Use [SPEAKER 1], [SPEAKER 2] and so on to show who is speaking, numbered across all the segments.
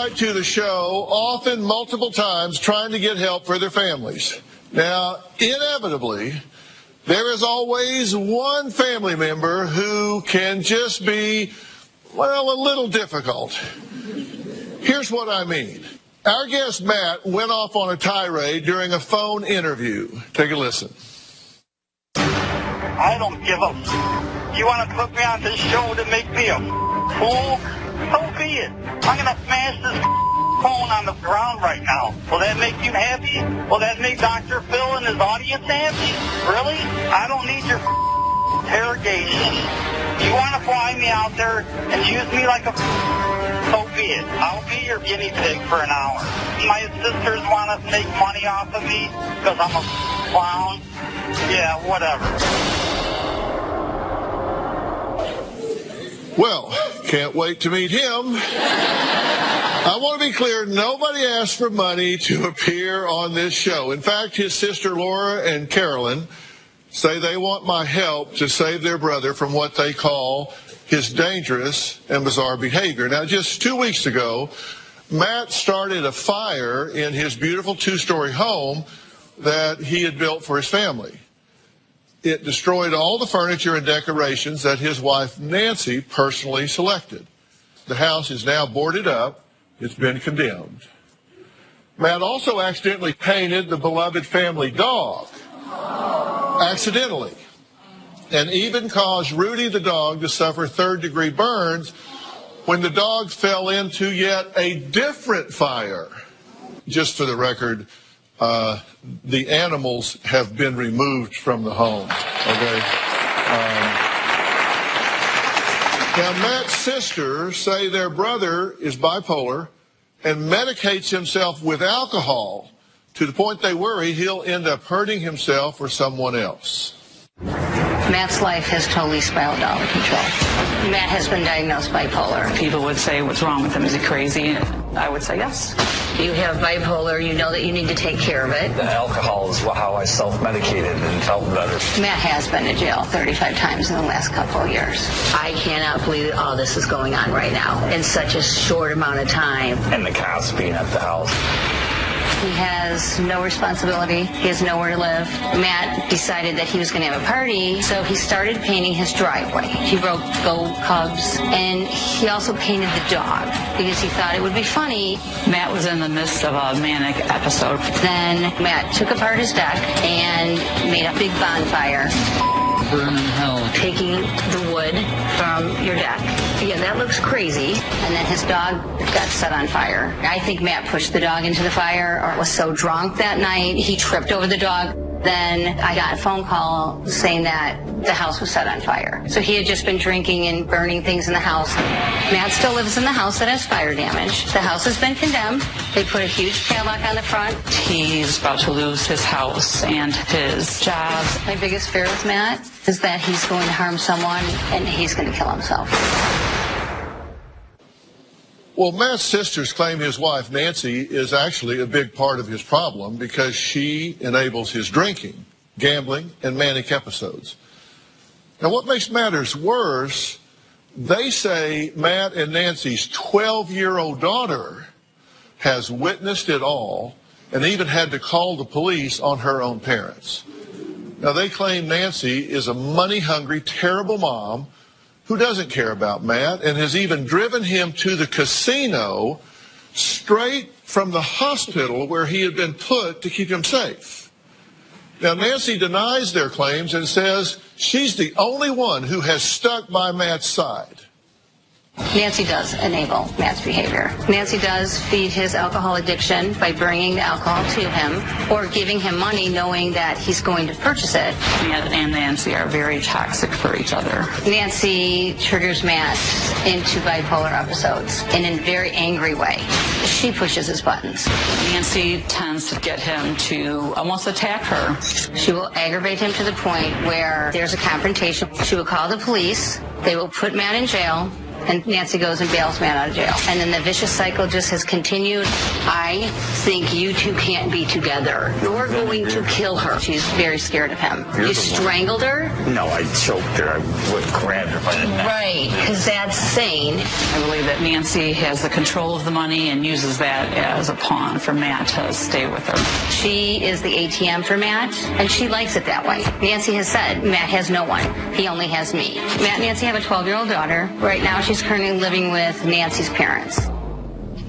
[SPEAKER 1] write to the show, often multiple times, trying to get help for their families. Now, inevitably, there is always one family member who can just be, well, a little difficult. Here's what I mean. Our guest, Matt, went off on a tirade during a phone interview. Take a listen.
[SPEAKER 2] I don't give a You want to put me on this show to make me a fool? So be it. I'm going to smash this phone on the ground right now. Will that make you happy? Will that make Dr. Phil and his audience happy? Really? I don't need your interrogation. You want to fly me out there and use me like a so be it. I'll be your guinea pig for an hour. My sisters want to make money off of me because I'm a clown. Yeah, whatever.
[SPEAKER 1] Well, can't wait to meet him. I want to be clear, nobody asked for money to appear on this show. In fact, his sister Laura and Carolyn say they want my help to save their brother from what they call his dangerous and bizarre behavior. Now, just 2 weeks ago, Matt started a fire in his beautiful two-story home that he had built for his family. It destroyed all the furniture and decorations that his wife Nancy personally selected. The house is now boarded up. It's been condemned. Matt also accidentally painted the beloved family dog. Accidentally. And even caused Rudy the dog to suffer third-degree burns when the dog fell into yet a different fire. Just for the record, the animals have been removed from the home. Okay. Now, Matt's sisters say their brother is bipolar and medicates himself with alcohol to the point they worry he'll end up hurting himself or someone else.
[SPEAKER 3] Matt's life has totally spiraled out of control. Matt has been diagnosed bipolar.
[SPEAKER 4] People would say, what's wrong with him? Is he crazy? I would say yes.
[SPEAKER 3] You have bipolar, you know that you need to take care of it.
[SPEAKER 5] The alcohol is how I self-medicated and felt better.
[SPEAKER 3] Matt has been to jail 35 times in the last couple of years. I cannot believe that all this is going on right now in such a short amount of time.
[SPEAKER 5] And the cops being at the house.
[SPEAKER 3] He has no responsibility. He has nowhere to live. Matt decided that he was going to have a party, so he started painting his driveway. He wrote "Go Cubs," and he also painted the dog because he thought it would be funny.
[SPEAKER 4] Matt was in the midst of a manic episode.
[SPEAKER 3] Then Matt took apart his deck and made a big bonfire.
[SPEAKER 6] Burning hell.
[SPEAKER 3] Taking the wood from your deck. Yeah, that looks crazy. And then his dog got set on fire. I think Matt pushed the dog into the fire or was so drunk that night he tripped over the dog. Then I got a phone call saying that the house was set on fire. So he had just been drinking and burning things in the house. Matt still lives in the house that has fire damage. The house has been condemned. They put a huge padlock on the front.
[SPEAKER 4] He's about to lose his house and his job.
[SPEAKER 3] My biggest fear with Matt is that he's going to harm someone and he's going to kill himself.
[SPEAKER 1] Well, Matt's sisters claim his wife, Nancy, is actually a big part of his problem because she enables his drinking, gambling, and manic episodes. Now, what makes matters worse, they say Matt and Nancy's 12-year-old daughter has witnessed it all and even had to call the police on her own parents. Now, they claim Nancy is a money-hungry, terrible mom who doesn't care about Matt and has even driven him to the casino straight from the hospital where he had been put to keep him safe. Now, Nancy denies their claims and says she's the only one who has stuck by Matt's side.
[SPEAKER 3] Nancy does enable Matt's behavior. Nancy does feed his alcohol addiction by bringing the alcohol to him or giving him money knowing that he's going to purchase it.
[SPEAKER 4] Matt and Nancy are very toxic for each other.
[SPEAKER 3] Nancy triggers Matt into bipolar episodes in a very angry way. She pushes his buttons.
[SPEAKER 4] Nancy tends to get him to almost attack her.
[SPEAKER 3] She will aggravate him to the point where there's a confrontation. She will call the police. They will put Matt in jail. and Nancy goes and bails Matt out of jail. And then the vicious cycle just has continued. I think you two can't be together. You're going to kill her. She's very scared of him. You strangled her?
[SPEAKER 5] No, I choked her. I would grab her by the neck.
[SPEAKER 3] Right, because that's sane.
[SPEAKER 4] I believe that Nancy has the control of the money and uses that as a pawn for Matt to stay with her.
[SPEAKER 3] She is the ATM for Matt, and she likes it that way. Nancy has said Matt has no one. He only has me. Matt and Nancy have a 12-year-old daughter. Right now, she's currently living with Nancy's parents.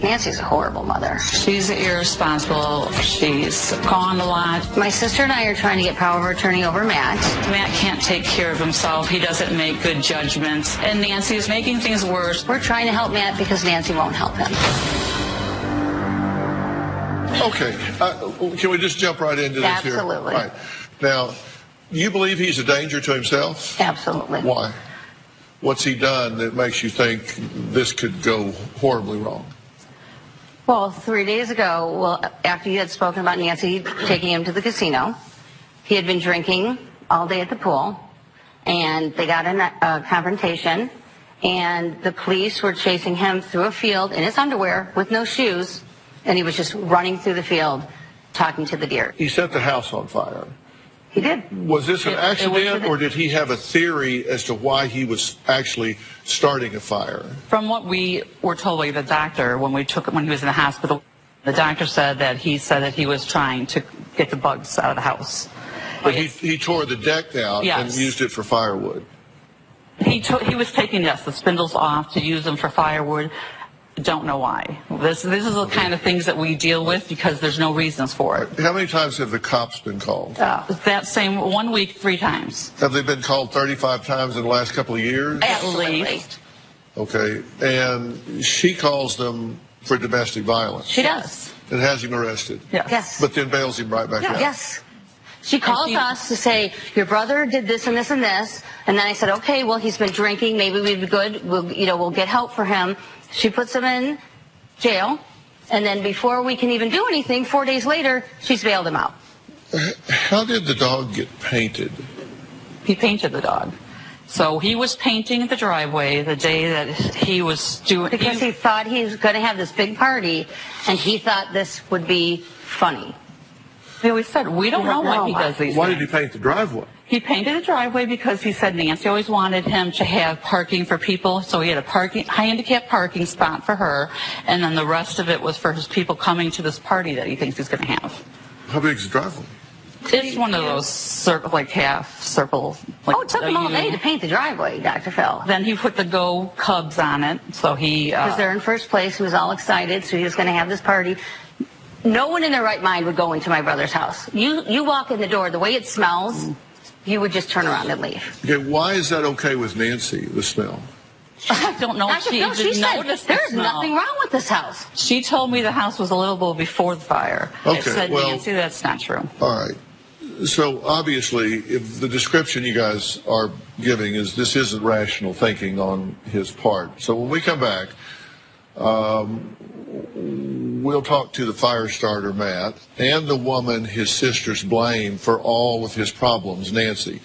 [SPEAKER 3] Nancy's a horrible mother.
[SPEAKER 4] She's irresponsible. She's gone a lot.
[SPEAKER 3] My sister and I are trying to get power of attorney over Matt.
[SPEAKER 4] Matt can't take care of himself. He doesn't make good judgments. And Nancy is making things worse.
[SPEAKER 3] We're trying to help Matt because Nancy won't help him.
[SPEAKER 1] Okay, can we just jump right into this here?
[SPEAKER 3] Absolutely.
[SPEAKER 1] Right. Now, you believe he's a danger to himself?
[SPEAKER 3] Absolutely.
[SPEAKER 1] Why? What's he done that makes you think this could go horribly wrong?
[SPEAKER 3] Well, 3 days ago, after you had spoken about Nancy taking him to the casino, he had been drinking all day at the pool, and they got in a confrontation, and the police were chasing him through a field in his underwear with no shoes, and he was just running through the field talking to the deer.
[SPEAKER 1] He set the house on fire.
[SPEAKER 3] He did.
[SPEAKER 1] Was this an accident, or did he have a theory as to why he was actually starting a fire?
[SPEAKER 4] From what we were told by the doctor when he was in the hospital, the doctor said that he was trying to get the bugs out of the house.
[SPEAKER 1] But he tore the deck out and used it for firewood.
[SPEAKER 4] He was taking, the spindles off to use them for firewood. Don't know why. This is the kind of things that we deal with because there's no reasons for it.
[SPEAKER 1] How many times have the cops been called?
[SPEAKER 4] That same 1 week, 3 times.
[SPEAKER 1] Have they been called 35 times in the last couple of years?
[SPEAKER 4] At least.
[SPEAKER 1] Okay, and she calls them for domestic violence.
[SPEAKER 3] She does.
[SPEAKER 1] And has him arrested.
[SPEAKER 3] Yes.
[SPEAKER 1] But then bails him right back out.
[SPEAKER 3] Yes. She calls us to say, your brother did this and this and this. And then I said, okay, well, he's been drinking. Maybe we'd be good. We'll get help for him. She puts him in jail. And then before we can even do anything, 4 days later, she's bailed him out.
[SPEAKER 1] How did the dog get painted?
[SPEAKER 4] He painted the dog. So he was painting the driveway the day that he was doing...
[SPEAKER 3] Because he thought he was going to have this big party, and he thought this would be funny.
[SPEAKER 4] We said, we don't know why he does these
[SPEAKER 1] Why
[SPEAKER 4] things.
[SPEAKER 1] did he paint the driveway?
[SPEAKER 4] He painted the driveway because he said Nancy always wanted him to have parking for people, so he had a handicap parking spot for her, and then the rest of it was for his people coming to this party that he thinks he's going to have.
[SPEAKER 1] How big is the driveway?
[SPEAKER 4] It's one of those half circle.
[SPEAKER 3] It took him all day to paint the driveway, Dr. Phil.
[SPEAKER 4] Then he put the Go Cubs on it, so he...
[SPEAKER 3] Because they're in first place, he was all excited, so he was going to have this party. No one in their right mind would go into my brother's house. You walk in the door, the way it smells, you would just turn around and leave.
[SPEAKER 1] Okay, why is that okay with Nancy, the smell?
[SPEAKER 4] I don't know if she even noticed the
[SPEAKER 3] there's
[SPEAKER 4] smell.
[SPEAKER 3] nothing wrong with this house.
[SPEAKER 4] She told me the house was a little before the fire.
[SPEAKER 1] Okay,
[SPEAKER 4] I said, Nancy, that's not true.
[SPEAKER 1] All right. So obviously, if the description you guys are giving is this isn't rational thinking on his part. So when we come back, we'll talk to the fire starter, Matt, and the woman his sisters blame for all of his problems, Nancy.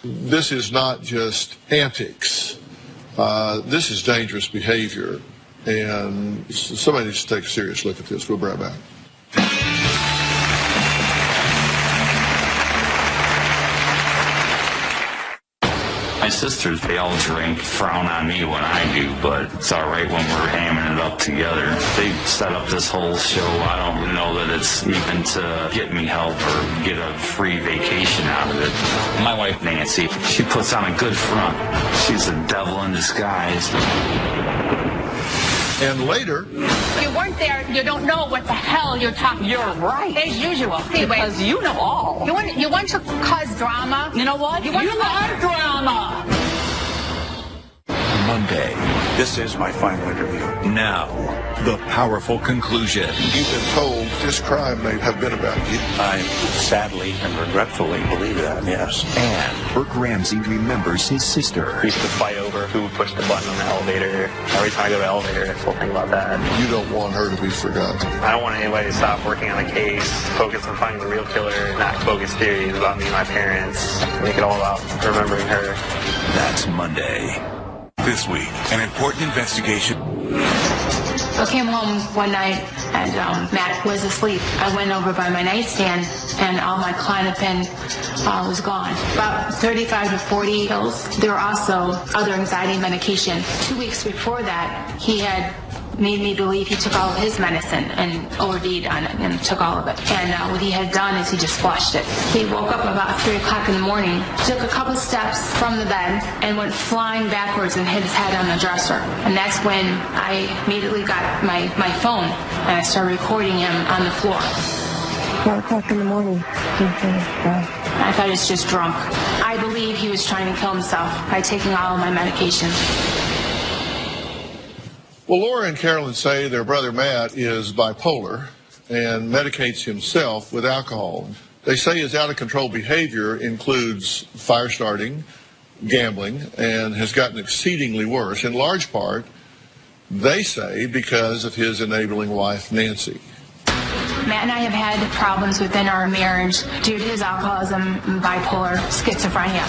[SPEAKER 1] This is not just antics. This is dangerous behavior. And somebody needs to take a serious look at this. We'll be right back.
[SPEAKER 5] My sisters, they all drink, frown on me when I do, but it's all right when we're hamming it up together. They set up this whole show. I don't know that it's even to get me help or get a free vacation out of it. My wife, Nancy, she puts on a good front. She's a devil in disguise.
[SPEAKER 1] And later...
[SPEAKER 7] You weren't there. You don't know what the hell you're talking about.
[SPEAKER 4] You're right.
[SPEAKER 7] As usual. Anyway,
[SPEAKER 4] Because you know all.
[SPEAKER 7] you want to cause drama?
[SPEAKER 4] You know what?
[SPEAKER 7] You
[SPEAKER 4] You love drama.
[SPEAKER 8] Monday.
[SPEAKER 9] This is my final interview.
[SPEAKER 8] Now, the powerful conclusion.
[SPEAKER 1] You've been told this crime may have been about you.
[SPEAKER 9] I sadly and regretfully believe that, yes.
[SPEAKER 8] And Burke Ramsey remembers his sister.
[SPEAKER 10] We used to fight over who pushed the button on the elevator. Every time I go to the elevator, I still think about that.
[SPEAKER 1] You don't want her to be forgotten.
[SPEAKER 10] I don't want anybody to stop working on a case, focus on finding the real killer, not focus theories about me and my parents. Make it all about remembering her.
[SPEAKER 8] That's Monday. This week, an important investigation.
[SPEAKER 7] I came home one night and Matt was asleep. I went over by my nightstand and all my Klonopin was gone. About 35 to 40 pills. There were also other anxiety medication. 2 weeks before that, he had made me believe he took all of his medicine and OD'd on it and took all of it. And what he had done is he just flushed it. He woke up about 3 o'clock in the morning, took a couple steps from the bed and went flying backwards and hit his head on the dresser. And that's when I immediately got my phone and I started recording him on the floor.
[SPEAKER 11] 4 o'clock in the morning.
[SPEAKER 7] I thought he was just drunk. I believe he was trying to kill himself by taking all of my medication.
[SPEAKER 1] Well, Laura and Carolyn say their brother Matt is bipolar and medicates himself with alcohol. They say his out-of-control behavior includes fire starting, gambling, and has gotten exceedingly worse, in large part, they say, because of his enabling wife, Nancy.
[SPEAKER 7] Matt and I have had problems within our marriage due to his alcoholism, bipolar, schizophrenia.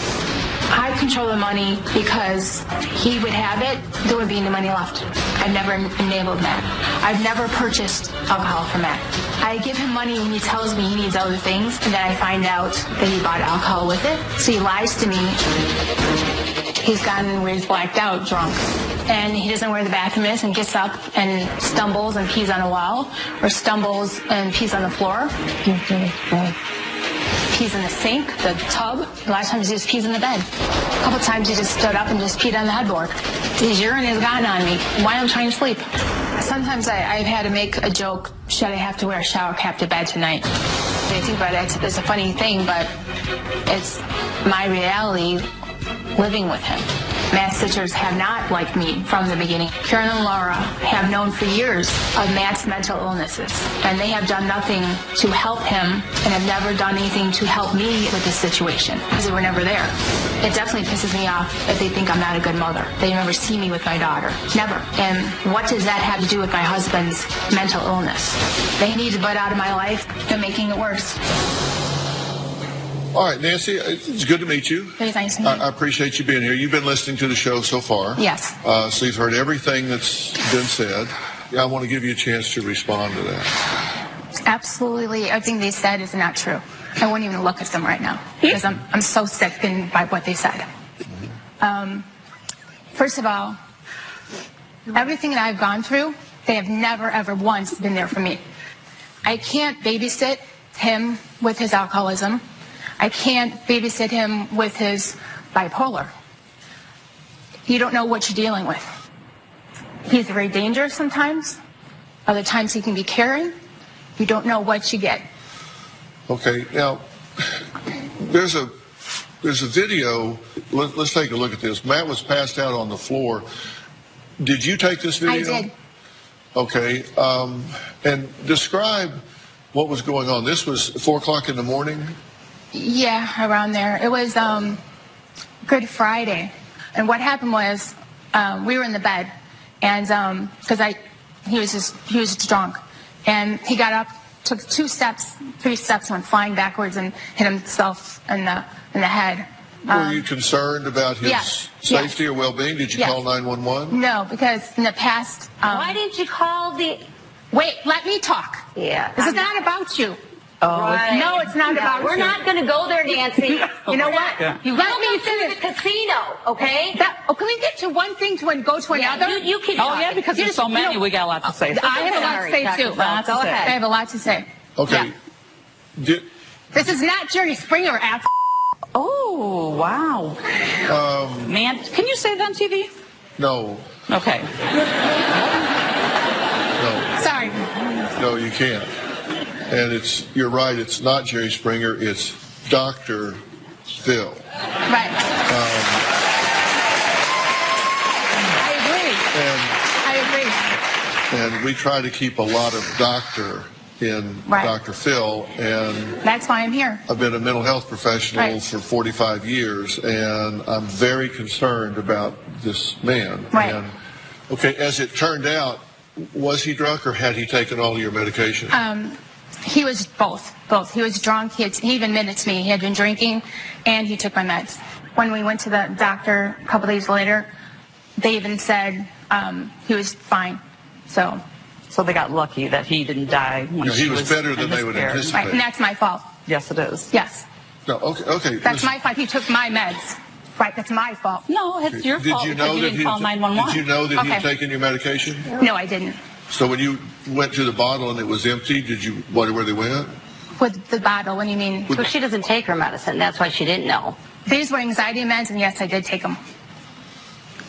[SPEAKER 7] I control the money because he would have it, there would be no money left. I've never enabled Matt. I've never purchased alcohol for Matt. I give him money when he tells me he needs other things, and then I find out that he bought alcohol with it. So he lies to me. He's gotten where he's blacked out, drunk. And he doesn't know where the bathroom is and gets up and stumbles and pees on a wall, or stumbles and pees on the floor. Pees in the sink, the tub. A lot of times he just pees in the bed. A couple times he just stood up and just peed on the headboard. His urine has gotten on me while I'm trying to sleep. Sometimes I've had to make a joke, should I have to wear a shower cap to bed tonight? I think about it, it's a funny thing, but it's my reality living with him. Matt's sisters have not liked me from the beginning. Karen and Laura have known for years of Matt's mental illnesses, and they have done nothing to help him and have never done anything to help me with this situation because they were never there. It definitely pisses me off if they think I'm not a good mother. They never see me with my daughter. Never. And what does that have to do with my husband's mental illness? They need to butt out of my life. They're making it worse.
[SPEAKER 1] All right, Nancy, it's good to meet you.
[SPEAKER 7] Very nice to meet you.
[SPEAKER 1] I appreciate you being here. You've been listening to the show so far.
[SPEAKER 7] Yes.
[SPEAKER 1] So you've heard everything that's been said. I want to give you a chance to respond to that.
[SPEAKER 7] Absolutely, everything they said is not true. I won't even look at them right now because I'm so sickened by what they said. First of all, everything that I've gone through, they have never, ever once been there for me. I can't babysit him with his alcoholism. I can't babysit him with his bipolar. You don't know what you're dealing with. He's very dangerous sometimes. Other times he can be caring. You don't know what you get.
[SPEAKER 1] Okay, now, there's a video. Let's take a look at this. Matt was passed out on the floor. Did you take this video?
[SPEAKER 7] I did.
[SPEAKER 1] Okay, and describe what was going on. This was 4 o'clock in the morning?
[SPEAKER 7] Yeah, around there. It was Good Friday. And what happened was we were in the bed, and because he was just drunk, and he got up, took 2 steps, 3 steps, went flying backwards and hit himself in the head.
[SPEAKER 1] Were you concerned about his safety or well-being? Did you call 911?
[SPEAKER 7] No, because in the past.
[SPEAKER 3] Why didn't you call the?
[SPEAKER 7] Wait, let me talk.
[SPEAKER 3] Yeah.
[SPEAKER 7] This is not about you.
[SPEAKER 3] Oh, right.
[SPEAKER 7] No, it's not about you.
[SPEAKER 3] We're not going to go there, Nancy.
[SPEAKER 7] You know what? You let me finish.
[SPEAKER 3] The casino, okay?
[SPEAKER 7] Can we get to one thing and go to another?
[SPEAKER 3] You keep
[SPEAKER 4] talking. Oh, yeah, because there's so many, we got a lot to say.
[SPEAKER 7] I have a lot to say, too.
[SPEAKER 3] Go ahead.
[SPEAKER 7] I have a lot to say.
[SPEAKER 1] Okay.
[SPEAKER 7] Yeah. This is not Jerry Springer, ass.
[SPEAKER 4] Oh, wow. Man, can you say that on TV?
[SPEAKER 1] No.
[SPEAKER 4] Okay.
[SPEAKER 1] No.
[SPEAKER 7] Sorry.
[SPEAKER 1] No, you can't. And you're right, it's not Jerry Springer, it's Dr. Phil.
[SPEAKER 7] Right. I agree.
[SPEAKER 1] And we try to keep a lot of doctor in Dr. Phil, and
[SPEAKER 7] that's why I'm here.
[SPEAKER 1] I've been a mental health professional for 45 years, and I'm very concerned about this man.
[SPEAKER 7] Right.
[SPEAKER 1] And, okay, as it turned out, was he drunk or had he taken all of your medication?
[SPEAKER 7] He was both. He was drunk. He even admitted to me he had been drinking, and he took my meds. When we went to the doctor a couple days later, they even said he was fine. So
[SPEAKER 4] they got lucky that he didn't die when
[SPEAKER 1] he was better than they would anticipate.
[SPEAKER 7] right, and that's my fault.
[SPEAKER 4] Yes, it is.
[SPEAKER 7] Yes.
[SPEAKER 1] No, okay.
[SPEAKER 7] That's my fault. He took my meds. Right, that's my fault.
[SPEAKER 4] No, it's your fault.
[SPEAKER 1] Did you know that
[SPEAKER 4] didn't call 911.
[SPEAKER 1] Did you know that he had taken your medication?
[SPEAKER 7] No, I didn't.
[SPEAKER 1] So when you went to the bottle and it was empty, did you wonder where they went?
[SPEAKER 7] With the bottle, what do you mean?
[SPEAKER 3] So she doesn't take her medicine. That's why she didn't know.
[SPEAKER 7] These were anxiety meds, and yes, I did take them.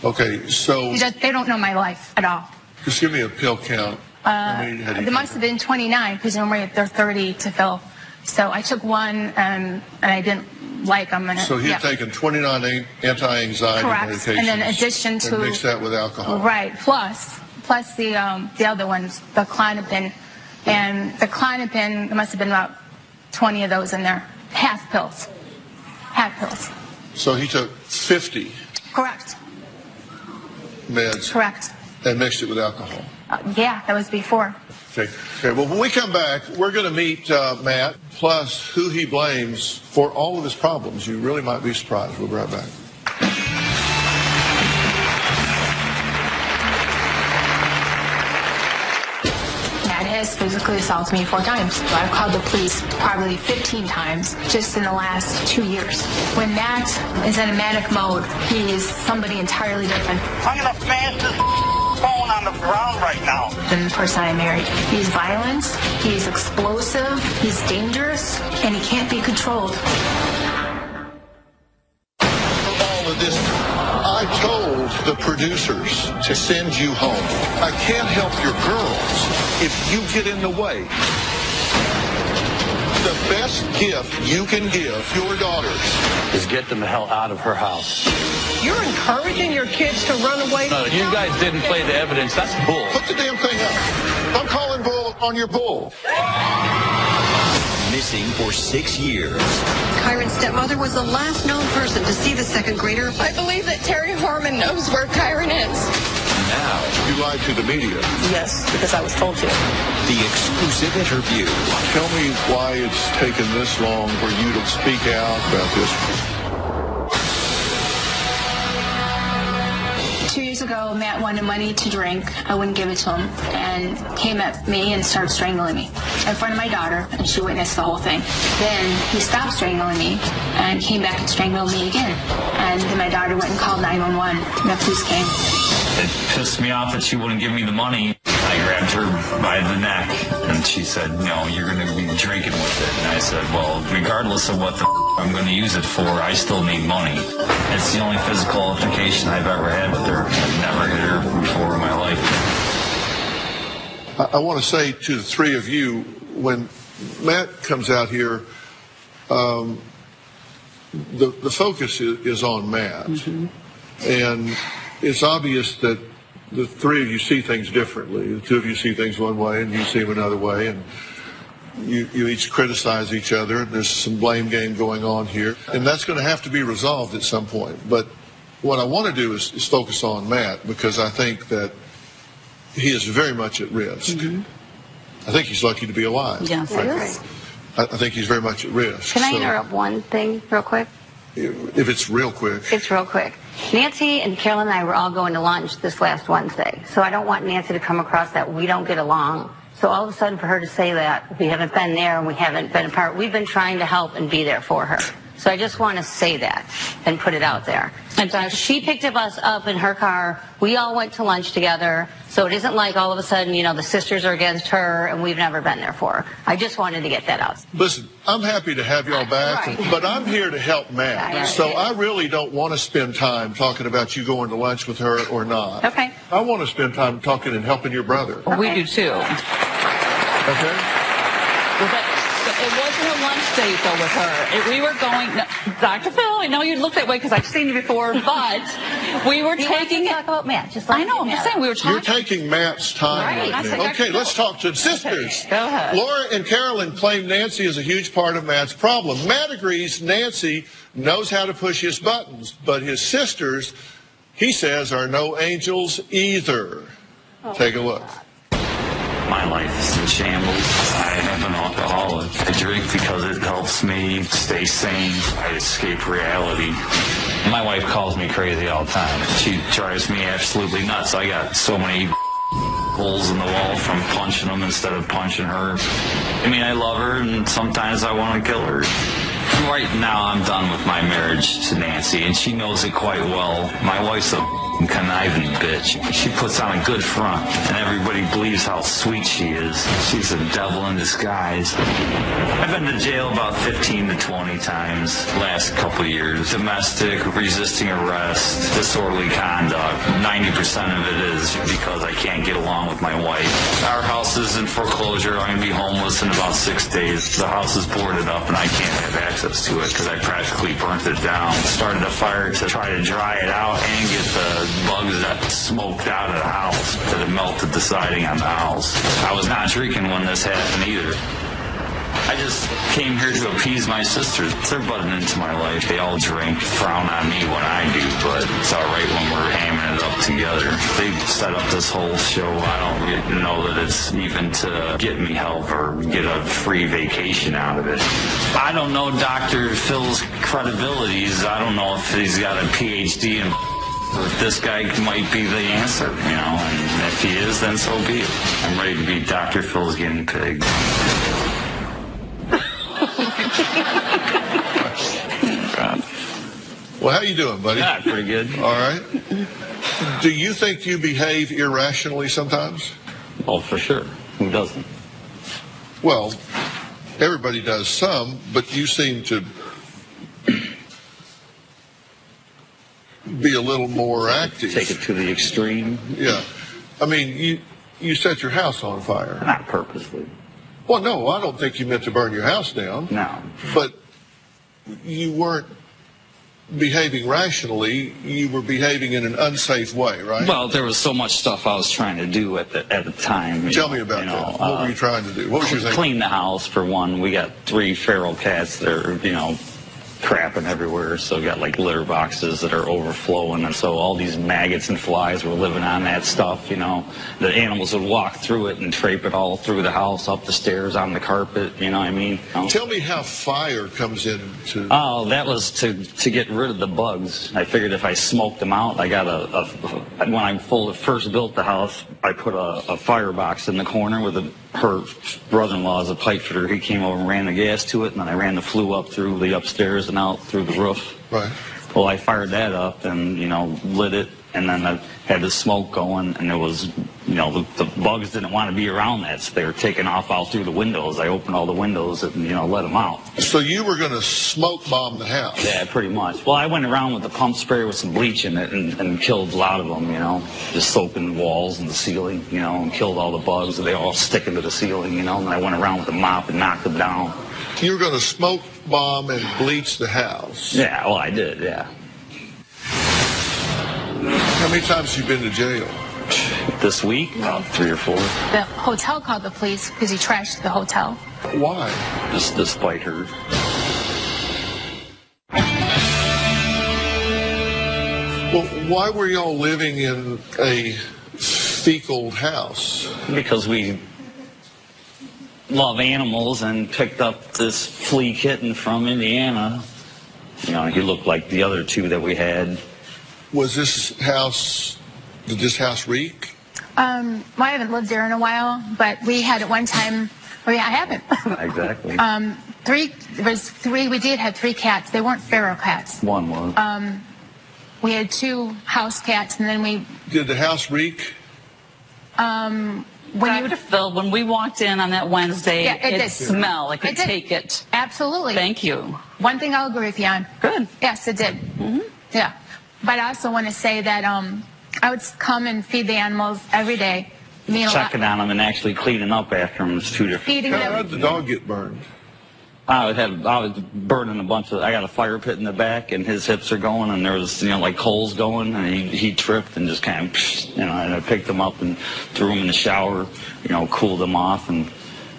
[SPEAKER 1] Okay, so
[SPEAKER 7] They don't know my life at all.
[SPEAKER 1] just give me a pill count.
[SPEAKER 7] There must have been 29, because normally they're 30 to fill. So I took one, and I didn't like them.
[SPEAKER 1] So he had taken 29 anti-anxiety medications.
[SPEAKER 7] And then in addition to...
[SPEAKER 1] And mixed that with alcohol.
[SPEAKER 7] Right, plus the other ones, the Klonopin. And the Klonopin, there must have been about 20 of those in there. Half pills.
[SPEAKER 1] So he took 50
[SPEAKER 7] Correct.
[SPEAKER 1] meds.
[SPEAKER 7] Correct.
[SPEAKER 1] And mixed it with alcohol.
[SPEAKER 7] Yeah, that was before.
[SPEAKER 1] Okay. Well, when we come back, we're going to meet Matt, plus who he blames for all of his problems. You really might be surprised. We'll be right back.
[SPEAKER 7] Matt has physically assaulted me 4 times. I've called the police probably 15 times just in the last 2 years. When Matt is in a manic mode, he is somebody entirely different.
[SPEAKER 2] I'm going to smash this phone on the ground right now.
[SPEAKER 7] Than the person I married. He's violent, he's explosive, he's dangerous, and he can't be controlled.
[SPEAKER 1] All of this, I told the producers to send you home. I can't help your girls if you get in the way. The best gift you can give your daughters
[SPEAKER 9] is get them the hell out of her house.
[SPEAKER 11] You're encouraging your kids to run away?
[SPEAKER 9] No, you guys didn't play the evidence. That's bull.
[SPEAKER 1] Put the damn thing up. I'm calling bull on your bull.
[SPEAKER 12] Missing for 6 years.
[SPEAKER 11] Kyron's stepmother was the last known person to see the second grader. I believe that Terry Harmon knows where Kyron is.
[SPEAKER 1] Now, you lied to the media.
[SPEAKER 11] Yes, because I was told to.
[SPEAKER 12] The exclusive interview.
[SPEAKER 1] Tell me why it's taken this long for you to speak out about this.
[SPEAKER 7] 2 years ago, Matt wanted money to drink. I wouldn't give it to him, and came at me and started strangling me in front of my daughter, and she witnessed the whole thing. Then he stopped strangling me and came back and strangled me again. And then my daughter went and called 911, and the police came.
[SPEAKER 5] It pissed me off that she wouldn't give me the money. I grabbed her by the neck, and she said, no, you're going to be drinking with it. And I said, well, regardless of what the I'm going to use it for, I still need money. It's the only physical altercation I've ever had with her. I've never hit her before in my life.
[SPEAKER 1] I want to say to the three of you, when Matt comes out here, the focus is on Matt. Mm-hmm. And it's obvious that the three of you see things differently. The two of you see things one way and you see them another way. And you each criticize each other, and there's some blame game going on here. And that's going to have to be resolved at some point. But what I want to do is focus on Matt, because I think that he is very much at risk. Mm-hmm. I think he's lucky to be alive.
[SPEAKER 4] Yes, he is.
[SPEAKER 1] I think he's very much at risk.
[SPEAKER 3] Can I interrupt one thing real quick?
[SPEAKER 1] If it's real quick.
[SPEAKER 3] It's real quick. Nancy and Carolyn and I were all going to lunch this last Wednesday, so I don't want Nancy to come across that we don't get along. So all of a sudden for her to say that we haven't been there and we haven't been apart, we've been trying to help and be there for her. So I just want to say that and put it out there. And she picked us up in her car. We all went to lunch together. So it isn't like all of a sudden, the sisters are against her and we've never been there for her. I just wanted to get that out.
[SPEAKER 1] Listen, I'm happy to have y'all back,
[SPEAKER 3] right.
[SPEAKER 1] But I'm here to help Matt. So I really don't want to spend time talking about you going to lunch with her or not.
[SPEAKER 3] Okay.
[SPEAKER 1] I want to spend time talking and helping your brother.
[SPEAKER 4] Well, we do too.
[SPEAKER 1] Okay?
[SPEAKER 4] It wasn't a lunch date, though, with her. We were going, Dr. Phil, I know you looked that way because I've seen you before, but we were taking...
[SPEAKER 3] talk about Matt.
[SPEAKER 4] I know, I'm just saying, we were talking...
[SPEAKER 1] You're taking Matt's time right now. Okay, let's talk to sisters.
[SPEAKER 4] Okay, go ahead.
[SPEAKER 1] Laura and Carolyn claim Nancy is a huge part of Matt's problem. Matt agrees Nancy knows how to push his buttons, but his sisters, he says, are no angels either. Take a look.
[SPEAKER 5] My life is in shambles. I am an alcoholic. I drink because it helps me stay sane. I escape reality. My wife calls me crazy all the time. She drives me absolutely nuts. I got so many holes in the wall from punching them instead of punching her. I mean, I love her, and sometimes I want to kill her. Right now, I'm done with my marriage to Nancy, and she knows it quite well. My wife's a conniving bitch. She puts on a good front, and everybody believes how sweet she is. She's a devil in disguise. I've been to jail about 15 to 20 times last couple of years. Domestic, resisting arrest, disorderly conduct. 90% of it is because I can't get along with my wife. Our house is in foreclosure. I'm going to be homeless in about 6 days. The house is boarded up, and I can't have access to it because I practically burnt it down. Started a fire to try to dry it out and get the bugs that smoked out of the house that had melted the siding on the house. I was not drinking when this happened either. I just came here to appease my sisters. They're butting into my life. They all drink, frown on me when I do, but it's all right when we're hamming it up together. They set up this whole show. I don't know that it's even to get me help or get a free vacation out of it. I don't know Dr. Phil's credibilities. I don't know if he's got a PhD in this guy might be the answer, you know, and if he is, then so be it. I'm ready to be Dr. Phil's guinea pig.
[SPEAKER 1] Well, how you doing, buddy?
[SPEAKER 5] Yeah, pretty good.
[SPEAKER 1] All right. Do you think you behave irrationally sometimes?
[SPEAKER 5] Oh, for sure. Who doesn't?
[SPEAKER 1] Well, everybody does some, but you seem to be a little more active.
[SPEAKER 5] Take it to the extreme.
[SPEAKER 1] Yeah. I mean, you set your house on fire.
[SPEAKER 5] Not purposely.
[SPEAKER 1] Well, no, I don't think you meant to burn your house down.
[SPEAKER 5] No.
[SPEAKER 1] But you weren't behaving rationally. You were behaving in an unsafe way, right?
[SPEAKER 5] Well, there was so much stuff I was trying to do at the time.
[SPEAKER 1] Tell me about that. What were you trying to do? What was your thing?
[SPEAKER 5] Clean the house, for one. We got 3 feral cats that are, crapping everywhere, so we got like litter boxes that are overflowing, and so all these maggots and flies were living on that stuff. The animals would walk through it and trape it all through the house, up the stairs, on the carpet. You know what I mean?
[SPEAKER 1] Tell me how fire comes into.
[SPEAKER 5] Oh, that was to get rid of the bugs. I figured if I smoked them out, I got when I first built the house, I put a firebox in the corner with her brother-in-law is a pipe fitter. He came over and ran the gas to it, and then I ran the flue up through the upstairs and out through the roof.
[SPEAKER 1] Right.
[SPEAKER 5] Well, I fired that up and, lit it, and then I had the smoke going, and it was, the bugs didn't want to be around that, so they were taking off out through the windows. I opened all the windows and, let them out.
[SPEAKER 1] So you were going to smoke bomb the house?
[SPEAKER 5] Yeah, pretty much. Well, I went around with the pump sprayer with some bleach in it and killed a lot of them, just soaking the walls and the ceiling, and killed all the bugs. They all sticking to the ceiling, and I went around with the mop and knocked them down.
[SPEAKER 1] You were going to smoke bomb and bleach the house?
[SPEAKER 5] Yeah, well, I did, yeah.
[SPEAKER 1] How many times have you been to jail?
[SPEAKER 5] This week, about 3 or 4.
[SPEAKER 7] The hotel called the police because he trashed the hotel.
[SPEAKER 1] Why?
[SPEAKER 5] Just despite her.
[SPEAKER 1] Well, why were y'all living in a fecal house?
[SPEAKER 5] Because we love animals and picked up this flea kitten from Indiana. He looked like the other 2 that we had.
[SPEAKER 1] Did this house reek?
[SPEAKER 7] I haven't lived there in a while, but we had at one time, I haven't.
[SPEAKER 5] Exactly.
[SPEAKER 7] We did have 3 cats. They weren't feral cats.
[SPEAKER 5] One was.
[SPEAKER 7] We had 2 house cats, and then
[SPEAKER 1] Did the house reek?
[SPEAKER 4] When we walked in on that Wednesday, it smelled. I could take it.
[SPEAKER 7] Absolutely.
[SPEAKER 4] Thank you.
[SPEAKER 7] One thing I'll agree with you on.
[SPEAKER 4] Good.
[SPEAKER 7] Yes, it did. Mm-hmm. Yeah. But I also want to say that I would come and feed the animals every day.
[SPEAKER 5] Checking on them and actually cleaning up after them is 2 different.
[SPEAKER 7] Feeding them.
[SPEAKER 1] How did the dog get burned?
[SPEAKER 5] I was burning a bunch of. I got a fire pit in the back, and his hips are going, and there was like coals going, and he tripped and just kind of, and I picked him up and threw him in the shower, cooled him off, and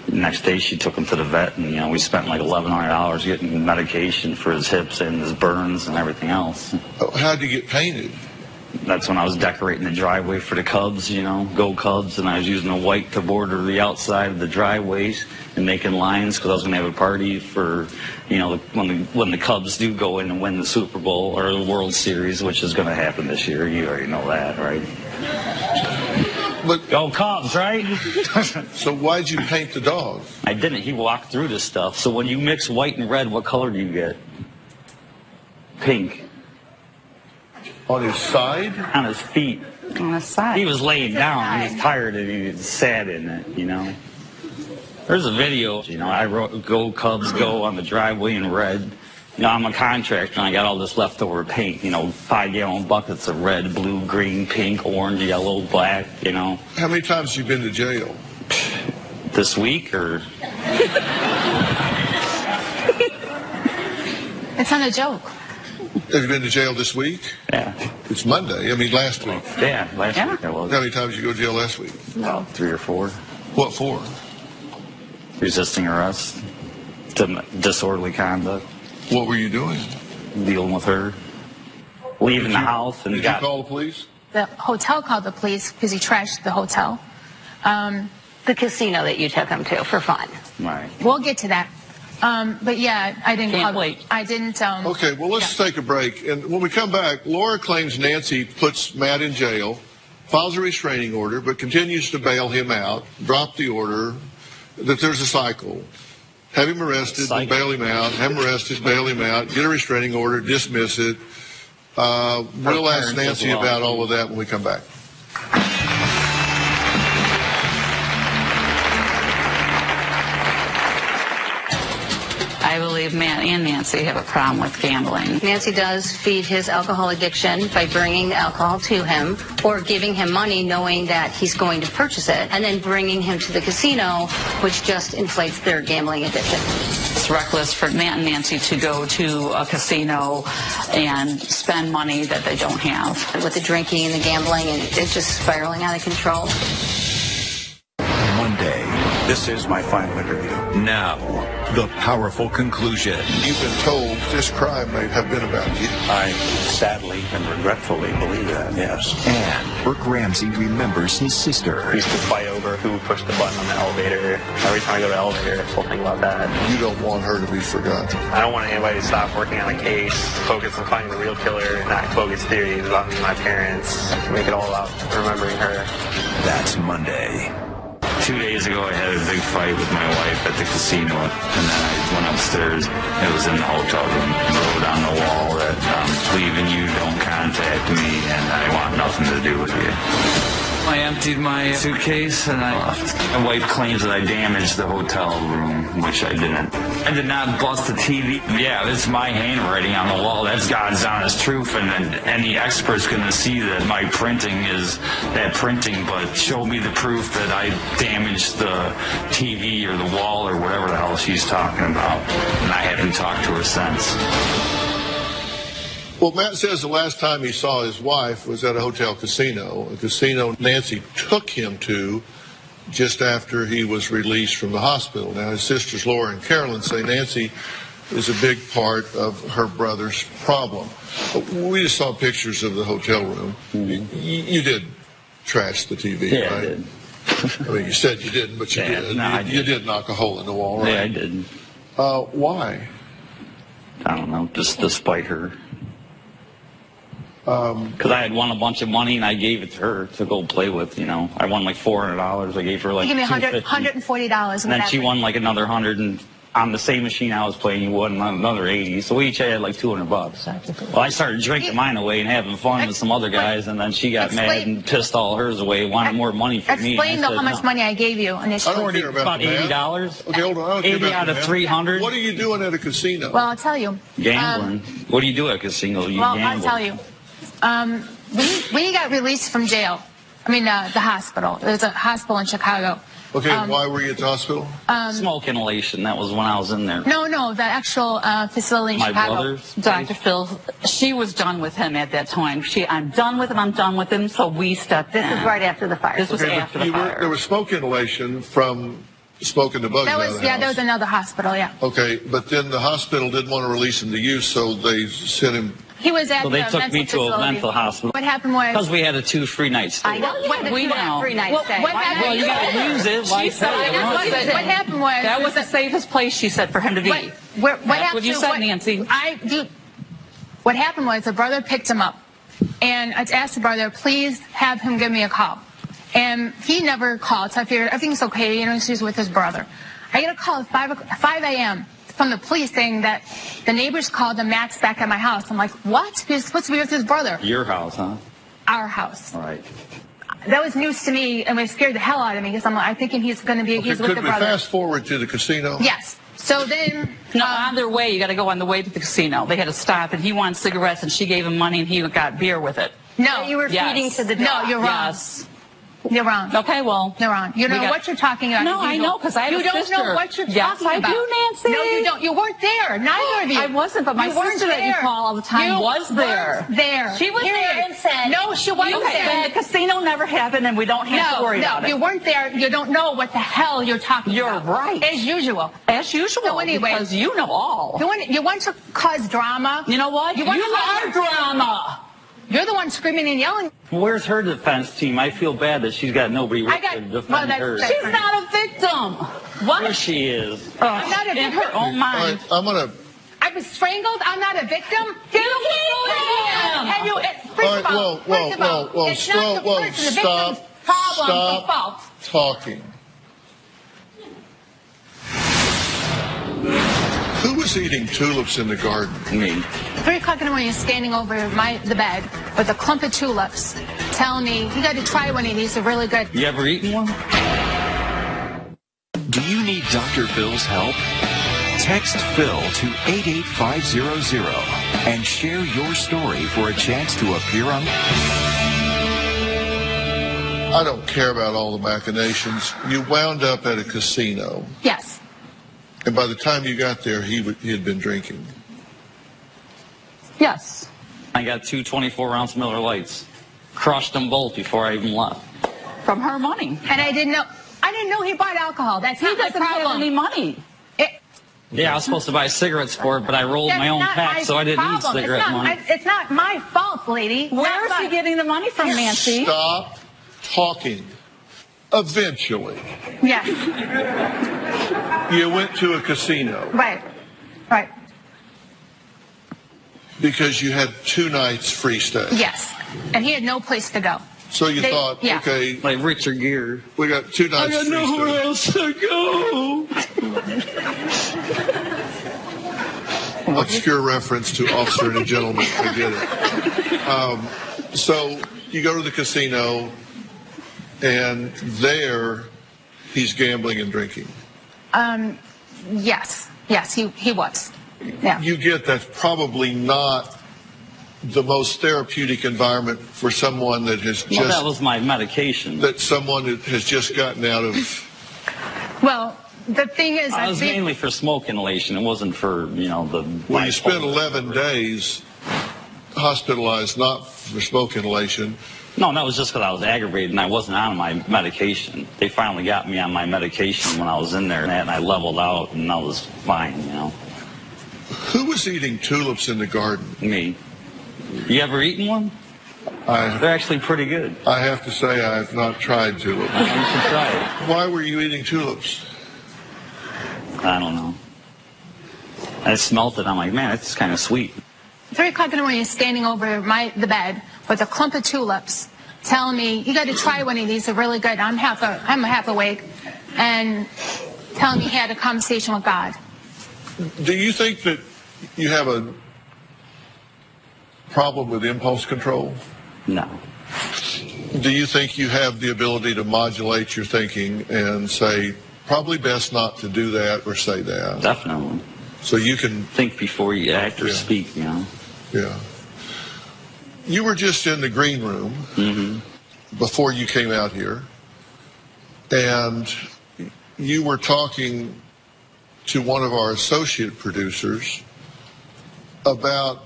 [SPEAKER 5] the next day she took him to the vet, and we spent like $1,100 getting medication for his hips and his burns and everything else.
[SPEAKER 1] How did you get painted?
[SPEAKER 5] That's when I was decorating the driveway for the Cubs, you know, go Cubs, and I was using a white to border the outside of the driveways and making lines because I was going to have a party for, you know, when the Cubs do go in and win the Super Bowl or the World Series, which is going to happen this year. You already know that, right?
[SPEAKER 1] But
[SPEAKER 5] go Cubs, right?
[SPEAKER 1] So why'd you paint the dog?
[SPEAKER 5] I didn't. He walked through this stuff. So when you mix white and red, what color do you get? Pink.
[SPEAKER 1] On his side?
[SPEAKER 5] On his feet.
[SPEAKER 4] On his side.
[SPEAKER 5] He was laying down. He was tired and he sat in it, you know. There's a video, you know, I wrote "Go Cubs Go" on the driveway in red. You know, I'm a contractor and I got all this leftover paint, you know, 5-gallon buckets of red, blue, green, pink, orange, yellow, black, you know.
[SPEAKER 1] How many times have you been to jail?
[SPEAKER 5] This week or?
[SPEAKER 7] It's not a joke.
[SPEAKER 1] Have you been to jail this week?
[SPEAKER 5] Yeah.
[SPEAKER 1] It's Monday. I mean, last week.
[SPEAKER 5] Yeah, last week I was.
[SPEAKER 1] How many times did you go to jail last week?
[SPEAKER 5] About 3 or 4.
[SPEAKER 1] What for?
[SPEAKER 5] Resisting arrest. Disorderly conduct.
[SPEAKER 1] What were you doing?
[SPEAKER 5] Dealing with her. Leaving the house and
[SPEAKER 1] did you call the police?
[SPEAKER 7] The hotel called the police because he trashed the hotel.
[SPEAKER 3] The casino that you took him to for fun.
[SPEAKER 5] Right.
[SPEAKER 7] We'll get to that. But yeah, I didn't
[SPEAKER 4] Can't
[SPEAKER 7] call.
[SPEAKER 4] wait.
[SPEAKER 7] I didn't.
[SPEAKER 1] Okay, well, let's take a break. And when we come back, Laura claims Nancy puts Matt in jail, files a restraining order, but continues to bail him out, drop the order, that there's a cycle. Have him arrested, then bail him out, have him arrested, bail him out, get a restraining order, dismiss it. We'll ask Nancy about all of that when we come back.
[SPEAKER 4] I believe Matt and Nancy have a problem with gambling.
[SPEAKER 3] Nancy does feed his alcohol addiction by bringing the alcohol to him or giving him money knowing that he's going to purchase it and then bringing him to the casino, which just inflates their gambling addiction.
[SPEAKER 4] It's reckless for Matt and Nancy to go to a casino and spend money that they don't have.
[SPEAKER 3] With the drinking and the gambling, and it's just spiraling out of control.
[SPEAKER 12] Monday.
[SPEAKER 9] This is my final interview.
[SPEAKER 12] Now, the powerful conclusion.
[SPEAKER 1] You've been told this crime may have been about you.
[SPEAKER 9] I sadly and regretfully believe that, yes.
[SPEAKER 12] And Burke Ramsey remembers his sister.
[SPEAKER 10] We used to fight over who pushed the button on the elevator. Every time I go to the elevator, I still think about that.
[SPEAKER 1] You don't want her to be forgotten.
[SPEAKER 10] I don't want anybody to stop working on a case, focus on finding the real killer, not bogus theories about me and my parents. Make it all about remembering her.
[SPEAKER 12] That's Monday.
[SPEAKER 5] 2 days ago, I had a big fight with my wife at the casino, and then I went upstairs. It was in the hotel room. I wrote on the wall that leaving you, don't contact me, and I want nothing to do with you. I emptied my suitcase and I left. My wife claims that I damaged the hotel room, which I didn't. I did not bust the TV. Yeah, it's my handwriting on the wall. That's God's honest truth, and any expert's going to see that my printing is that printing, but show me the proof that I damaged the TV or the wall or whatever the hell she's talking about. And I haven't talked to her since.
[SPEAKER 1] Well, Matt says the last time he saw his wife was at a hotel casino, a casino Nancy took him to just after he was released from the hospital. Now, his sisters Laura and Carolyn say Nancy is a big part of her brother's problem. We just saw pictures of the hotel room. You did trash the TV,
[SPEAKER 5] yeah,
[SPEAKER 1] right?
[SPEAKER 5] I did.
[SPEAKER 1] I mean, you said you didn't, but you did.
[SPEAKER 5] No,
[SPEAKER 1] you did knock a hole in the wall, right?
[SPEAKER 5] Yeah, I did.
[SPEAKER 1] Why?
[SPEAKER 5] I don't know, just to spite her. Because I had won a bunch of money and I gave it to her to go play with, you know. I won like $400. I gave her like
[SPEAKER 7] Give me
[SPEAKER 5] $250.
[SPEAKER 7] $140.
[SPEAKER 5] And then she won like another 100, and on the same machine I was playing, you won another 80. So we each had like $200. Well, I started drinking mine away and having fun with some other guys, and then she got mad and pissed all hers away, wanted more money from me.
[SPEAKER 7] Explain though how much money I gave you initially.
[SPEAKER 1] I don't care about
[SPEAKER 5] $80.
[SPEAKER 1] Okay, hold on. I don't care
[SPEAKER 5] 80 out of 300.
[SPEAKER 1] What are you doing at a casino?
[SPEAKER 7] Well, I'll tell you.
[SPEAKER 5] Gambling. What do you do at a casino? You gamble.
[SPEAKER 7] I'll tell you. When you got released from jail, the hospital. There's a hospital in Chicago.
[SPEAKER 1] Okay, why were you at the hospital?
[SPEAKER 5] Smoke inhalation. That was when I was in there.
[SPEAKER 7] No, the actual facility in
[SPEAKER 5] My
[SPEAKER 7] Chicago.
[SPEAKER 5] brother's.
[SPEAKER 4] Dr. Phil, she was done with him at that time. I'm done with him, so we stepped in.
[SPEAKER 3] This was right after the fire.
[SPEAKER 4] This was after the fire.
[SPEAKER 1] There was smoke inhalation from smoking the bugs
[SPEAKER 7] That
[SPEAKER 1] out
[SPEAKER 7] was
[SPEAKER 1] of the house.
[SPEAKER 7] that was another hospital, yeah.
[SPEAKER 1] Okay, but then the hospital didn't want to release him to you, so they sent him
[SPEAKER 7] He was at
[SPEAKER 6] So
[SPEAKER 7] the
[SPEAKER 6] they took me to
[SPEAKER 7] facility.
[SPEAKER 6] a mental hospital.
[SPEAKER 7] What happened was...
[SPEAKER 6] Because we had a 2 free night stay.
[SPEAKER 3] I know. We know. Free night stay.
[SPEAKER 7] What happened?
[SPEAKER 6] Well, you got to use it. Like,
[SPEAKER 4] said
[SPEAKER 7] What happened was...
[SPEAKER 4] That was the safest place, she said, for him to be.
[SPEAKER 7] What
[SPEAKER 4] That's
[SPEAKER 7] happened?
[SPEAKER 4] what you said, Nancy.
[SPEAKER 7] What happened was the brother picked him up, and I asked the brother, please have him give me a call. And he never called, so I figured everything's okay, you know, he's with his brother. I get a call at 5 a.m. from the police saying that the neighbors called and Matt's back at my house. I'm like, what? He's supposed to be with his brother.
[SPEAKER 6] Your house, huh?
[SPEAKER 7] Our house.
[SPEAKER 6] All right.
[SPEAKER 7] That was news to me, and it scared the hell out of me because I'm thinking he's going to be, he's with the brother.
[SPEAKER 1] Could we fast forward to the casino?
[SPEAKER 7] Yes. So then...
[SPEAKER 4] No, on their way, you got to go on the way to the casino. They had to stop, and he wanted cigarettes, and she gave him money, and he got beer with it.
[SPEAKER 7] No.
[SPEAKER 3] You were feeding to the dog.
[SPEAKER 7] No, you're wrong.
[SPEAKER 4] Yes.
[SPEAKER 7] You're wrong.
[SPEAKER 4] Okay, well.
[SPEAKER 7] You're wrong. You don't know what you're talking about.
[SPEAKER 4] No, I know, because I have a sister.
[SPEAKER 7] You don't know what you're
[SPEAKER 4] yes,
[SPEAKER 7] talking about.
[SPEAKER 4] Yes, I do, Nancy.
[SPEAKER 7] No, you don't. You weren't there. Neither of you.
[SPEAKER 4] I wasn't, but my sister that you call all the time was there.
[SPEAKER 7] There.
[SPEAKER 3] She was there and said.
[SPEAKER 7] No, she wasn't
[SPEAKER 4] okay,
[SPEAKER 7] there.
[SPEAKER 4] then the casino never happened, and we don't have to worry about it.
[SPEAKER 7] No, you weren't there. You don't know what the hell you're talking about.
[SPEAKER 4] You're right.
[SPEAKER 7] As usual.
[SPEAKER 4] As usual,
[SPEAKER 7] So anyway,
[SPEAKER 4] because you know all.
[SPEAKER 7] You want to cause drama.
[SPEAKER 4] You know what? You are drama.
[SPEAKER 7] You're the one screaming and yelling.
[SPEAKER 6] Where's her defense team? I feel bad that she's got nobody to defend her.
[SPEAKER 4] She's not a victim. What?
[SPEAKER 6] Yes, she is.
[SPEAKER 7] I'm not a victim.
[SPEAKER 4] In her own mind.
[SPEAKER 1] All right,
[SPEAKER 7] I was strangled. I'm not a victim.
[SPEAKER 4] Get him!
[SPEAKER 7] Have you?
[SPEAKER 1] All right, whoa, stop talking. Who was eating tulips in the garden?
[SPEAKER 6] Me.
[SPEAKER 7] 3 o'clock in the morning, standing over the bed with a clump of tulips, telling me, you got to try one of these, they're really good.
[SPEAKER 6] You ever eaten one?
[SPEAKER 12] Do you need Dr. Phil's help? Text Phil to 88500 and share your story for a chance to appear on...
[SPEAKER 1] I don't care about all the machinations. You wound up at a casino.
[SPEAKER 7] Yes.
[SPEAKER 1] And by the time you got there, he had been drinking.
[SPEAKER 4] Yes.
[SPEAKER 6] I got 2 24-ounce Miller Lights. Crushed them both before I even left.
[SPEAKER 4] From her money.
[SPEAKER 7] And I didn't know he bought alcohol. That's not my
[SPEAKER 4] He doesn't have
[SPEAKER 7] problem.
[SPEAKER 4] any money.
[SPEAKER 6] Yeah, I was supposed to buy cigarettes for it, but I rolled my own pack, so I didn't need cigarette money.
[SPEAKER 7] It's not my fault, lady.
[SPEAKER 4] Where is he getting the money from, Nancy?
[SPEAKER 1] Stop talking. Eventually.
[SPEAKER 7] Yes.
[SPEAKER 1] You went to a casino.
[SPEAKER 7] Right. Right.
[SPEAKER 1] Because you had 2 nights free stay.
[SPEAKER 7] Yes. And he had no place to go.
[SPEAKER 1] So you thought,
[SPEAKER 7] yeah.
[SPEAKER 1] okay,
[SPEAKER 6] Like Richard Gere.
[SPEAKER 1] we got 2 nights free stay.
[SPEAKER 6] I got nowhere else to go.
[SPEAKER 1] Obscure reference to Officer and a Gentleman. I get it. So you go to the casino, and there he's gambling and drinking.
[SPEAKER 7] Yes. Yes, he was. Yeah.
[SPEAKER 1] You get that's probably not the most therapeutic environment for someone that has just...
[SPEAKER 6] Well, that was my medication.
[SPEAKER 1] That someone that has just gotten out of...
[SPEAKER 7] Well, the thing is...
[SPEAKER 6] I was mainly for smoke inhalation. It wasn't for, the...
[SPEAKER 1] Well, you spent 11 days hospitalized, not for smoke inhalation.
[SPEAKER 6] No, that was just because I was aggravated and I wasn't on my medication. They finally got me on my medication when I was in there, and I leveled out, and I was fine,
[SPEAKER 1] Who was eating tulips in the garden?
[SPEAKER 6] Me. You ever eaten one? They're actually pretty good.
[SPEAKER 1] I have to say I have not tried tulips.
[SPEAKER 6] You should try it.
[SPEAKER 1] Why were you eating tulips?
[SPEAKER 6] I don't know. I smelt it. I'm like, man, it's kind of sweet.
[SPEAKER 7] 3 o'clock in the morning, standing over the bed with a clump of tulips, telling me, you got to try one of these, they're really good. I'm half awake, and telling me he had a conversation with God.
[SPEAKER 1] Do you think that you have a problem with impulse control?
[SPEAKER 6] No.
[SPEAKER 1] Do you think you have the ability to modulate your thinking and say, probably best not to do that or say that?
[SPEAKER 6] Definitely.
[SPEAKER 1] So you can...
[SPEAKER 6] Think before you act or speak,
[SPEAKER 1] Yeah. You were just in the green room before you came out here, and you were talking to one of our associate producers about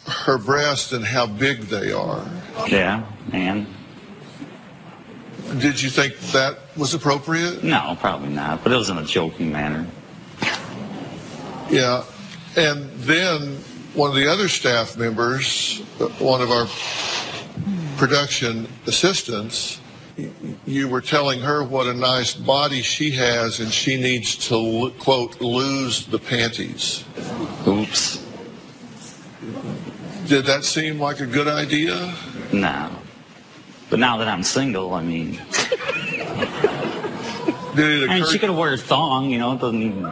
[SPEAKER 1] her breasts and how big they are.
[SPEAKER 6] Yeah, and?
[SPEAKER 1] Did you think that was appropriate?
[SPEAKER 6] No, probably not, but it was in a joking manner.
[SPEAKER 1] Yeah, and then one of the other staff members, one of our production assistants, you were telling her what a nice body she has and she needs to, quote, lose the panties.
[SPEAKER 6] Oops.
[SPEAKER 1] Did that seem like a good idea?
[SPEAKER 6] No. But now that I'm single, I mean...
[SPEAKER 1] Did it occur
[SPEAKER 6] she could have worn a thong, you know, it doesn't even...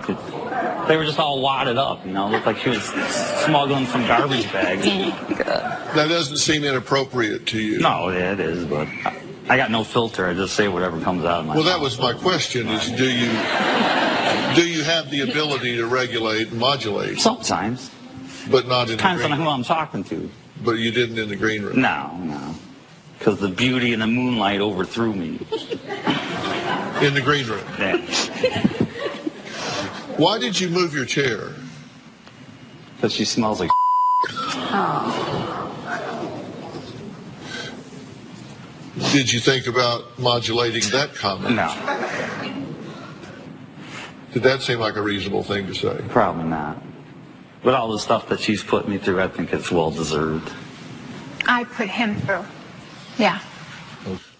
[SPEAKER 6] They were just all wadded up, you know, looked like she was smuggling some garbage bags.
[SPEAKER 1] That doesn't seem inappropriate to you.
[SPEAKER 6] No, yeah, it is, but I got no filter. I just say whatever comes out of my mouth.
[SPEAKER 1] Well, that was my question, is do you have the ability to regulate and modulate?
[SPEAKER 6] Sometimes.
[SPEAKER 1] But not in the green
[SPEAKER 6] Depends on who I'm talking to.
[SPEAKER 1] But you didn't in the green room?
[SPEAKER 6] No. Because the beauty and the moonlight overthrew me.
[SPEAKER 1] In the green room?
[SPEAKER 6] Yeah.
[SPEAKER 1] Why did you move your chair?
[SPEAKER 6] Because she smells like
[SPEAKER 1] Did you think about modulating that comment?
[SPEAKER 6] No.
[SPEAKER 1] Did that seem like a reasonable thing to say?
[SPEAKER 6] Probably not. But all the stuff that she's put me through, I think it's well-deserved.
[SPEAKER 7] I put him through. Yeah.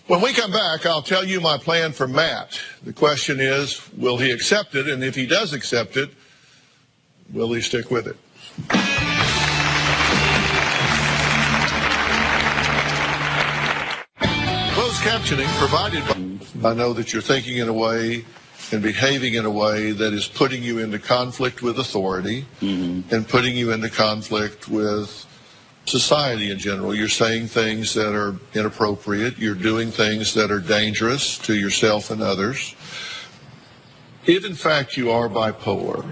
[SPEAKER 1] When we come back, I'll tell you my plan for Matt. The question is, will he accept it? And if he does accept it, will he stick with it? Closed captioning provided by... I know that you're thinking in a way and behaving in a way that is putting you into conflict with authority and putting you into conflict with society in general. You're saying things that are inappropriate. You're doing things that are dangerous to yourself and others. If in fact you are bipolar,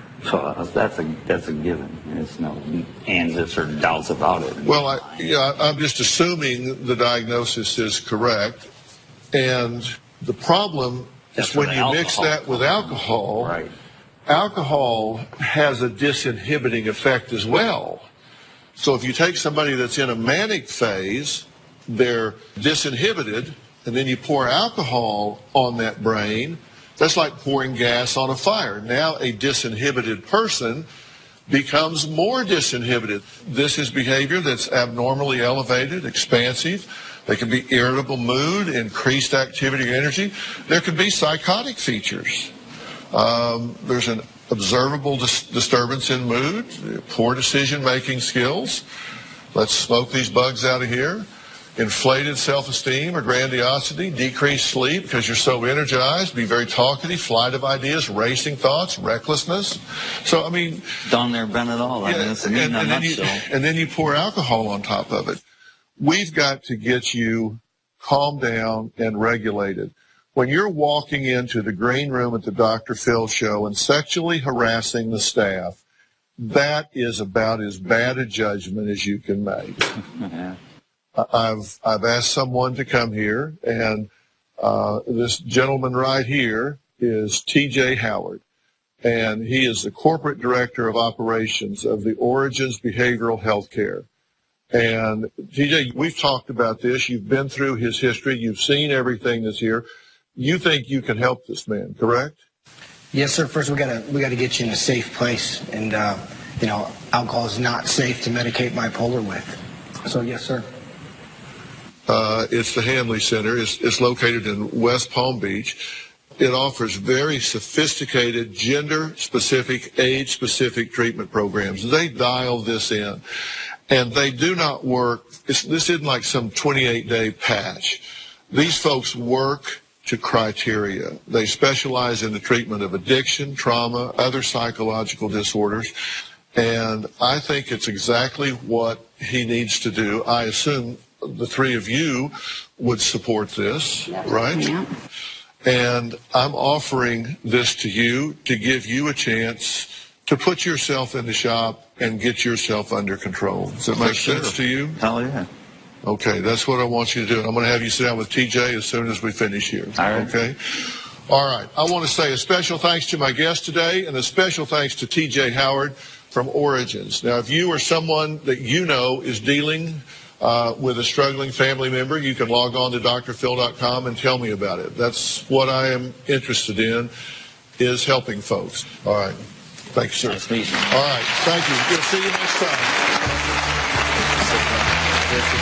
[SPEAKER 6] that's a given. There's no ands, ifs, or doubts about it.
[SPEAKER 1] Well, I'm just assuming the diagnosis is correct, and the problem is when you mix that with alcohol.
[SPEAKER 6] Right.
[SPEAKER 1] Alcohol has a disinhibiting effect as well. So if you take somebody that's in a manic phase, they're disinhibited, and then you pour alcohol on that brain, that's like pouring gas on a fire. Now a disinhibited person becomes more disinhibited. This is behavior that's abnormally elevated, expansive. They can be irritable mood, increased activity or energy. There can be psychotic features. There's an observable disturbance in mood, poor decision-making skills. Let's smoke these bugs out of here. Inflated self-esteem or grandiosity, decreased sleep because you're so energized, be very talkative, flight of ideas, racing thoughts, recklessness. So, I mean...
[SPEAKER 6] Done there, been it all. I mean, it's in a nutshell.
[SPEAKER 1] And then you pour alcohol on top of it. We've got to get you calmed down and regulated. When you're walking into the green room at the Dr. Phil show and sexually harassing the staff, that is about as bad a judgment as you can make.
[SPEAKER 6] Yeah.
[SPEAKER 1] I've asked someone to come here, and this gentleman right here is T.J. Howard, and he is the corporate director of operations of the Origins Behavioral Health Care. And T.J., we've talked about this. You've been through his history. You've seen everything that's here. You think you can help this man, correct?
[SPEAKER 13] Yes, sir. First, we gotta get you in a safe place, and alcohol is not safe to medicate bipolar with. So, yes, sir.
[SPEAKER 1] It's the Hanley Center. It's located in West Palm Beach. It offers very sophisticated, gender-specific, age-specific treatment programs. They dial this in, and they do not work. This isn't like some 28-day patch. These folks work to criteria. They specialize in the treatment of addiction, trauma, other psychological disorders, and I think it's exactly what he needs to do. I assume the three of you would support this, right?
[SPEAKER 4] Yeah.
[SPEAKER 1] And I'm offering this to you to give you a chance to put yourself in the shop and get yourself under control. Does that make sense to you?
[SPEAKER 6] Hell yeah.
[SPEAKER 1] Okay, that's what I want you to do. And I'm going to have you sit down with TJ as soon as we finish here.
[SPEAKER 6] All right.
[SPEAKER 1] Okay? All right. I want to say a special thanks to my guest today and a special thanks to TJ Howard from Origins. Now, if you or someone that you know is dealing with a struggling family member, you can log on to drphil.com and tell me about it. That's what I am interested in, is helping folks. All right. Thank you, sir.
[SPEAKER 6] Nice meeting you.
[SPEAKER 1] All right. Thank you. We'll see you next time.
[SPEAKER 14] this.